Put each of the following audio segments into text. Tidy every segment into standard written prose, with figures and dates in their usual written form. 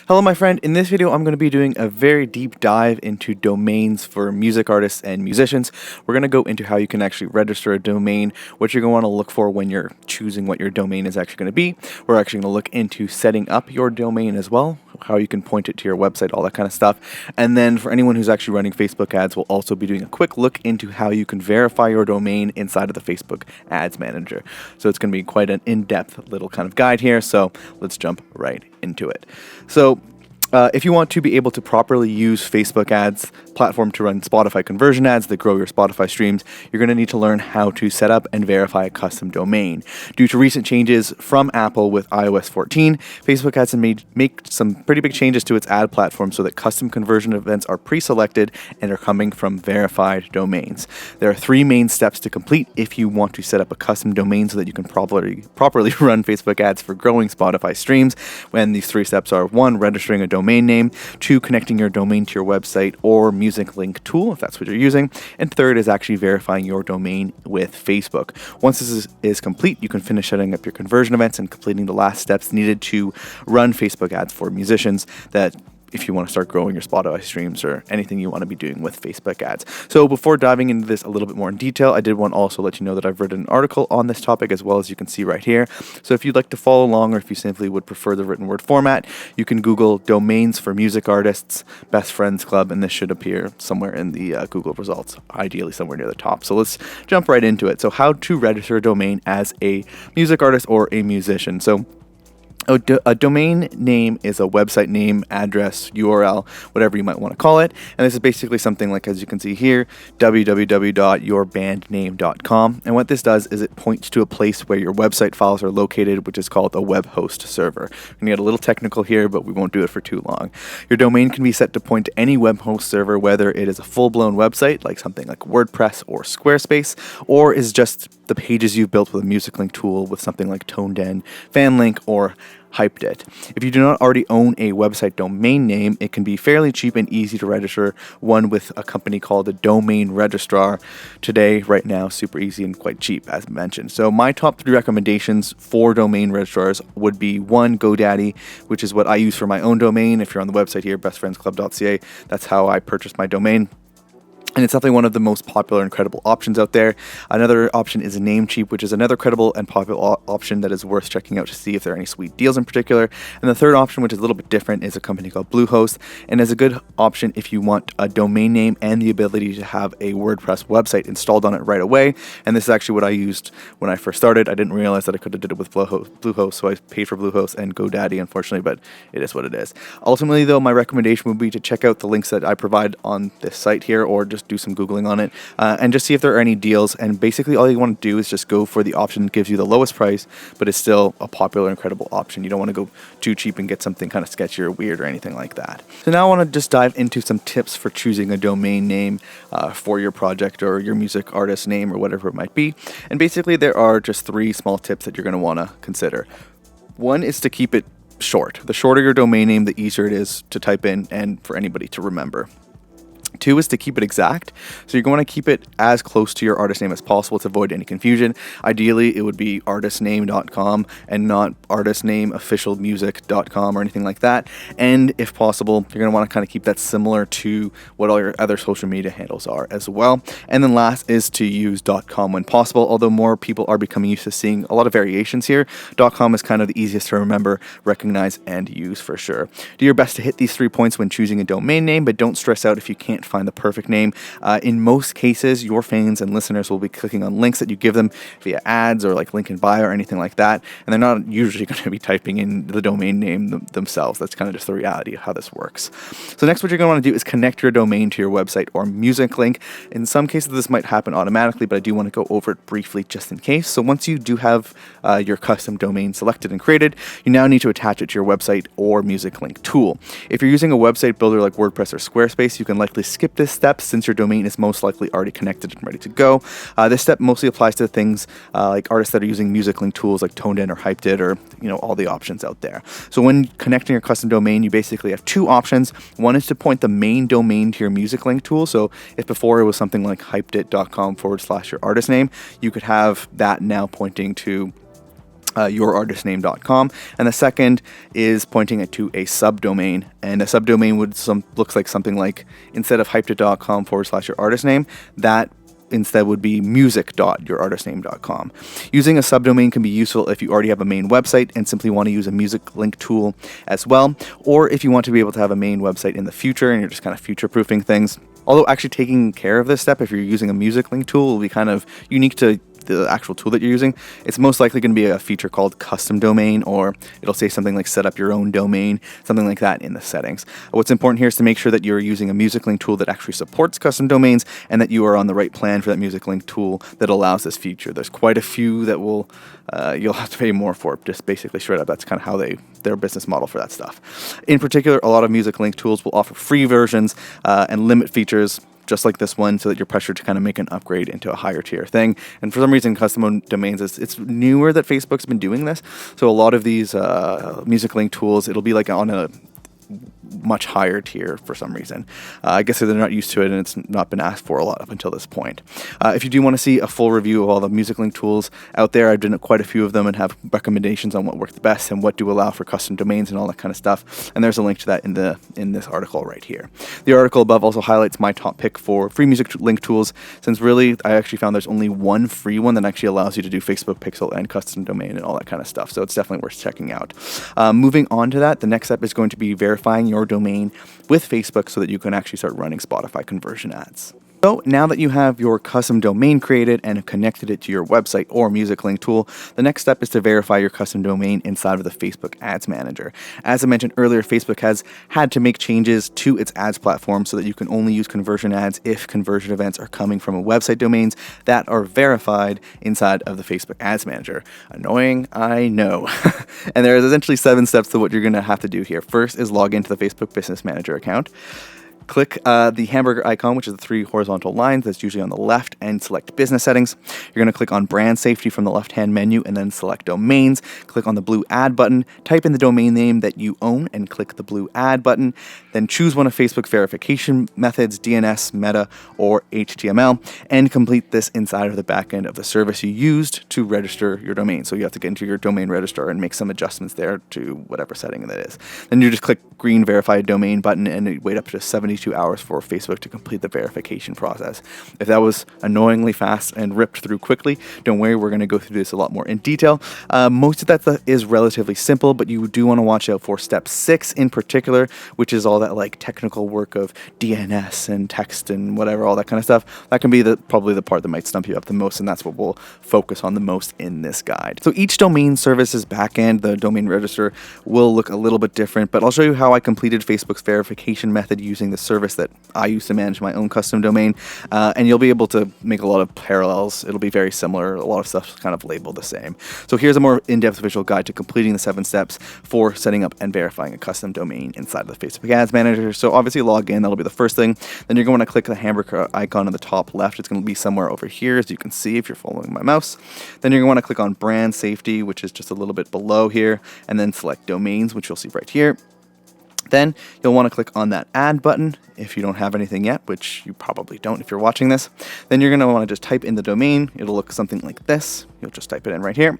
Hello, my friend. In this video, I'm going to be doing a very deep dive into domains for music artists and musicians. We're going to go into how you can actually register a domain, what you're going to want to look for when you're choosing what your domain is actually going to be. We're actually going to look into setting up your domain as well, how you can point it to your website, all that kind of stuff. And then for anyone who's actually running Facebook ads, we'll also be doing a quick look into how you can verify your domain inside of the Facebook Ads Manager. So it's going to be quite an in-depth little kind of guide here. So let's jump right into it. So if you want to be able to properly use Facebook ads platform to run Spotify conversion ads that grow your Spotify streams, you're going to need to learn how to set up and verify a custom domain. Due to recent changes from Apple with iOS 14, Facebook ads have make some pretty big changes to its ad platform so that custom conversion events are pre-selected and are coming from verified domains. There are three main steps to complete if you want to set up a custom domain so that you can properly run Facebook ads for growing Spotify streams. When these three steps are: 1, registering a domain name; 2, connecting your domain to your website or music link tool, if that's what you're using; and 3rd is actually verifying your domain with Facebook. Once this is complete, you can finish setting up your conversion events and completing the last steps needed to run Facebook ads for musicians, that if you want to start growing your Spotify streams or anything you want to be doing with Facebook ads. So before diving into this a little bit more in detail, I did want to also let you know that I've written an article on this topic, as well as you can see right here. So if you'd like to follow along, or if you simply would prefer the written word format, you can Google domains for music artists, Best Friends Club, and this should appear somewhere in the Google results, ideally somewhere near the top. So let's jump right into it. So how to register a domain as a music artist or a musician. So a domain name is a website name, address, URL, whatever you might want to call it. And this is basically something like, as you can see here, www.yourbandname.com. And what this does is it points to a place where your website files are located, which is called a web host server. We're going to get a little technical here, but we won't do it for too long. Your domain can be set to point to any web host server, whether it is a full-blown website, like something like WordPress or Squarespace, or is just the pages you've built with a music link tool with something like ToneDen, FanLink, or Hyped It. If you do not already own a website domain name, it can be fairly cheap and easy to register one with a company called the Domain Registrar. Today, right now, super easy and quite cheap, as mentioned. So my top 3 recommendations for domain registrars would be: 1, GoDaddy, which is what I use for my own domain. If you're on the website here, bestfriendsclub.ca, that's how I purchased my domain. And it's definitely one of the most popular and credible options out there. Another option is Namecheap, which is another credible and popular option that is worth checking out to see if there are any sweet deals in particular. And the third option, which is a little bit different, is a company called Bluehost, and is a good option if you want a domain name and the ability to have a WordPress website installed on it right away. And this is actually what I used when I first started. I didn't realize that I could have did it with Bluehost, so I paid for Bluehost and GoDaddy, unfortunately, but it is what it is. Ultimately, though, my recommendation would be to check out the links that I provide on this site here, or just do some Googling on it and just see if there are any deals. And basically all you want to do is just go for the option that gives you the lowest price, but it's still a popular and credible option. You don't want to go too cheap and get something kind of sketchy or weird or anything like that. So now I want to just dive into some tips for choosing a domain name for your project or your music artist name or whatever it might be. And basically there are just 3 small tips that you're going to want to consider. 1 is to keep it short. The shorter your domain name, the easier it is to type in and for anybody to remember. 2 is to keep it exact. So you're going to keep it as close to your artist name as possible to avoid any confusion. Ideally, it would be artistname.com and not artistnameofficialmusic.com or anything like that. And if possible, you're going to want to kind of keep that similar to what all your other social media handles are as well. And then last is to use .com when possible, although more people are becoming used to seeing a lot of variations here. .com is kind of the easiest to remember, recognize, and use for sure. Do your best to hit these 3 points when choosing a domain name, but don't stress out if you can't find the perfect name. In most cases, your fans and listeners will be clicking on links that you give them via ads or like link in bio or anything like that, and they're not usually going to be typing in the domain name themselves. That's kind of just the reality of how this works. So next, what you're going to want to do is connect your domain to your website or music link. In some cases, this might happen automatically, but I do want to go over it briefly just in case. So once you do have your custom domain selected and created, you now need to attach it to your website or music link tool. If you're using a website builder like WordPress or Squarespace, you can likely skip this step since your domain is most likely already connected and ready to go. This step mostly applies to things like artists that are using music link tools like ToneDen or Hyped It, or all the options out there. So when connecting your custom domain, you basically have 2 options. One is to point the main domain to your music link tool. So if before it was something like hypedit.com / your artist name, you could have that now pointing to yourartistname.com, and the second is pointing it to a subdomain, and a subdomain looks like something like, instead of hyped.com/yourartistname, that instead would be music.yourartistname.com. Using a subdomain can be useful if you already have a main website and simply want to use a music link tool as well, or if you want to be able to have a main website in the future and you're just kind of future-proofing things. Although actually taking care of this step, if you're using a music link tool, will be kind of unique to the actual tool that you're using. It's most likely going to be a feature called custom domain, or it'll say something like set up your own domain, something like that in the settings. What's important here is to make sure that you're using a music link tool that actually supports custom domains and that you are on the right plan for that music link tool that allows this feature. There's quite a few that will you'll have to pay more for, just basically straight up. That's kind of how their business model for that stuff. In particular, a lot of music link tools will offer free versions and limit features just like this one, so that you're pressured to kind of make an upgrade into a higher tier thing. And for some reason, custom domains, it's newer that Facebook's been doing this. So a lot of these music link tools, it'll be like on a much higher tier for some reason. I guess they're not used to it and it's not been asked for a lot up until this point. If you do want to see a full review of all the music link tools out there, I've done quite a few of them and have recommendations on what work the best and what do allow for custom domains and all that kind of stuff. And there's a link to that in this article right here. The article above also highlights my top pick for free music link tools, since really I actually found there's only one free one that actually allows you to do Facebook pixel and custom domain and all that kind of stuff. So it's definitely worth checking out. Moving on to that, the next step is going to be verifying your domain with Facebook so that you can actually start running Spotify conversion ads. So now that you have your custom domain created and connected it to your website or music link tool, the next step is to verify your custom domain inside of the Facebook Ads Manager. As I mentioned earlier, Facebook has had to make changes to its ads platform so that you can only use conversion ads if conversion events are coming from website domains that are verified inside of the Facebook Ads Manager. Annoying, I know. And there is essentially 7 steps to what you're going to have to do here. First is log into the Facebook Business Manager account. Click the hamburger icon, which is the 3 horizontal lines that's usually on the left, and select business settings. You're going to click on brand safety from the left-hand menu and then select domains. Click on the blue add button, type in the domain name that you own and click the blue add button. Then choose one of Facebook's verification methods, DNS, Meta, or HTML, and complete this inside of the backend of the service you used to register your domain. So you have to get into your domain registrar and make some adjustments there to whatever setting that is. Then you just click green verified domain button and wait up to 72 hours for Facebook to complete the verification process. If that was annoyingly fast and ripped through quickly, don't worry, we're going to go through this a lot more in detail. Most of that stuff is relatively simple, but you do want to watch out for step 6 in particular, which is all that like technical work of DNS and text and whatever, all that kind of stuff. That can be probably the part that might stump you up the most, and that's what we'll focus on the most in this guide. So each domain service's backend, the domain register, will look a little bit different, but I'll show you how I completed Facebook's verification method using the service that I use to manage my own custom domain, and you'll be able to make a lot of parallels. It'll be very similar. A lot of stuff's kind of labeled the same. So here's a more in-depth visual guide to completing the 7 steps for setting up and verifying a custom domain inside of the Facebook Ads Manager. So obviously log in, that'll be the first thing. Then you're going to click the hamburger icon on the top left. It's going to be somewhere over here, as you can see if you're following my mouse. Then you're going to want to click on brand safety, which is just a little bit below here, and then select domains, which you'll see right here. Then you'll want to click on that add button if you don't have anything yet, which you probably don't if you're watching this. Then you're going to want to just type in the domain. It'll look something like this. You'll just type it in right here.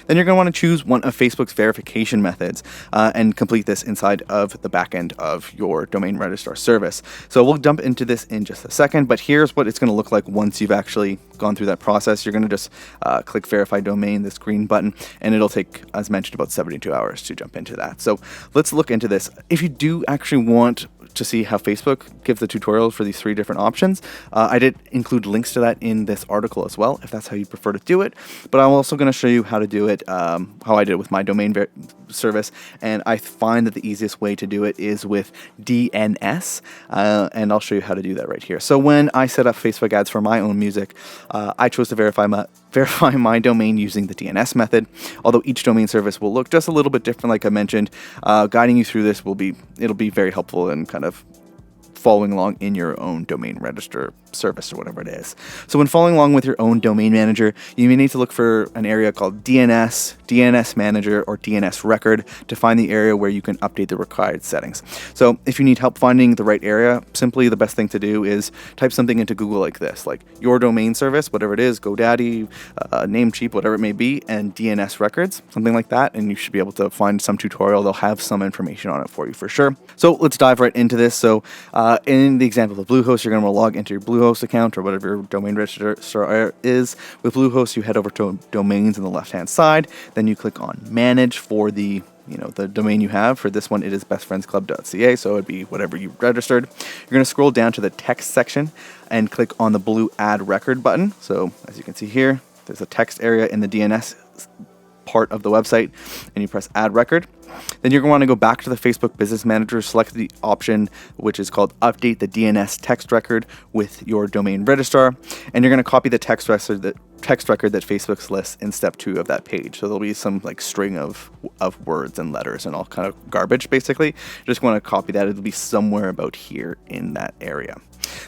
Then you're going to want to choose one of Facebook's verification methods and complete this inside of the backend of your domain registrar service. So we'll jump into this in just a second, but here's what it's going to look like once you've actually gone through that process. You're going to just click verify domain, this green button, and it'll take, as mentioned, about 72 hours to jump into that. So let's look into this. If you do actually want to see how Facebook gives the tutorial for these 3 different options, I did include links to that in this article as well, if that's how you prefer to do it. But I'm also going to show you how to do it, how I did it with my domain service, and I find that the easiest way to do it is with DNS, and I'll show you how to do that right here. So when I set up Facebook ads for my own music, I chose to verify my domain using the DNS method, although each domain service will look just a little bit different. Like I mentioned, guiding you through this it'll be very helpful and kind of following along in your own domain register service or whatever it is. So when following along with your own domain manager, you may need to look for an area called DNS, DNS manager, or DNS record to find the area where you can update the required settings. So if you need help finding the right area, simply the best thing to do is type something into Google like this, like your domain service, whatever it is, GoDaddy, Namecheap, whatever it may be, and DNS records, something like that, and you should be able to find some tutorial. They'll have some information on it for you for sure. So let's dive right into this. So in the example of Bluehost, you're going to log into your Bluehost account or whatever your domain registrar is. With Bluehost, you head over to domains on the left-hand side. Then you click on manage for the domain you have. For this one, it is bestfriendsclub.ca, so it'd be whatever you registered. You're going to scroll down to the text section and click on the blue add record button. So as you can see here, there's a text area in the DNS part of the website, and you press add record. Then you're going to want to go back to the Facebook Business Manager, select the option which is called update the DNS text record with your domain registrar, and you're going to copy the text record that Facebook lists in step 2 of that page. So there'll be some like string of words and letters and all kind of garbage basically. You just want to copy that. It'll be somewhere about here in that area.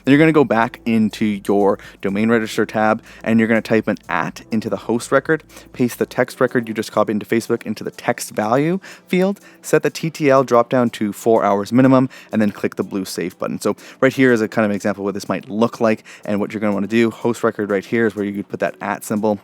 Then you're going to go back into your domain register tab, and you're going to type an @ into the host record, paste the text record you just copied into Facebook into the text value field, set the TTL dropdown to 4 hours minimum, and then click the blue save button. So right here is a kind of example of what this might look like, and what you're going to want to do. Host record right here is where you could put that @ symbol.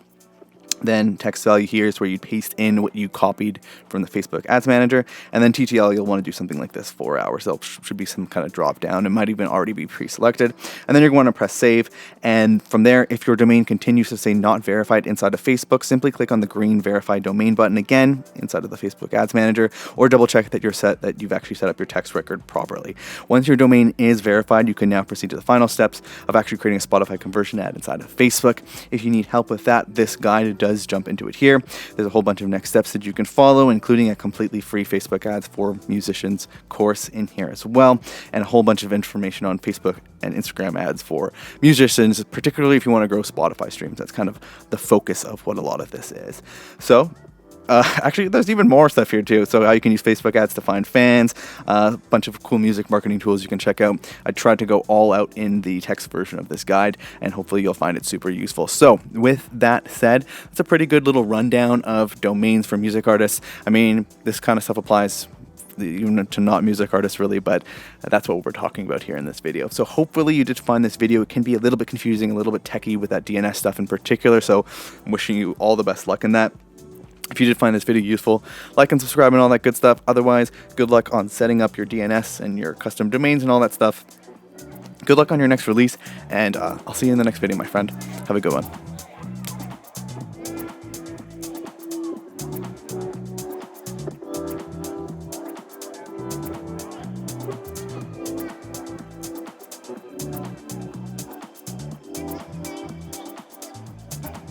Then text value here is where you paste in what you copied from the Facebook Ads Manager. And then TTL, you'll want to do something like this, 4 hours. There should be some kind of drop down. It might even already be pre-selected. And then you're going to press save. And from there, if your domain continues to say not verified inside of Facebook, simply click on the green verified domain button again inside of the Facebook Ads Manager, or double check that you've actually set up your text record properly. Once your domain is verified, you can now proceed to the final steps of actually creating a Spotify conversion ad inside of Facebook. If you need help with that, this guide does jump into it here. There's a whole bunch of next steps that you can follow, including a completely free Facebook ads for musicians course in here as well, and a whole bunch of information on Facebook and Instagram ads for musicians, particularly if you want to grow Spotify streams. That's kind of the focus of what a lot of this is. So actually, there's even more stuff here too. So how you can use Facebook ads to find fans, a bunch of cool music marketing tools you can check out. I tried to go all out in the text version of this guide, and hopefully you'll find it super useful. So with that said, it's a pretty good little rundown of domains for music artists. I mean, this kind of stuff applies even to not music artists really, but that's what we're talking about here in this video. So hopefully you did find this video. It can be a little bit confusing, a little bit techie with that DNS stuff in particular. So I'm wishing you all the best luck in that. If you did find this video useful, like and subscribe and all that good stuff. Otherwise, good luck on setting up your DNS and your custom domains and all that stuff. Good luck on your next release, and I'll see you in the next video, my friend. Have a good one.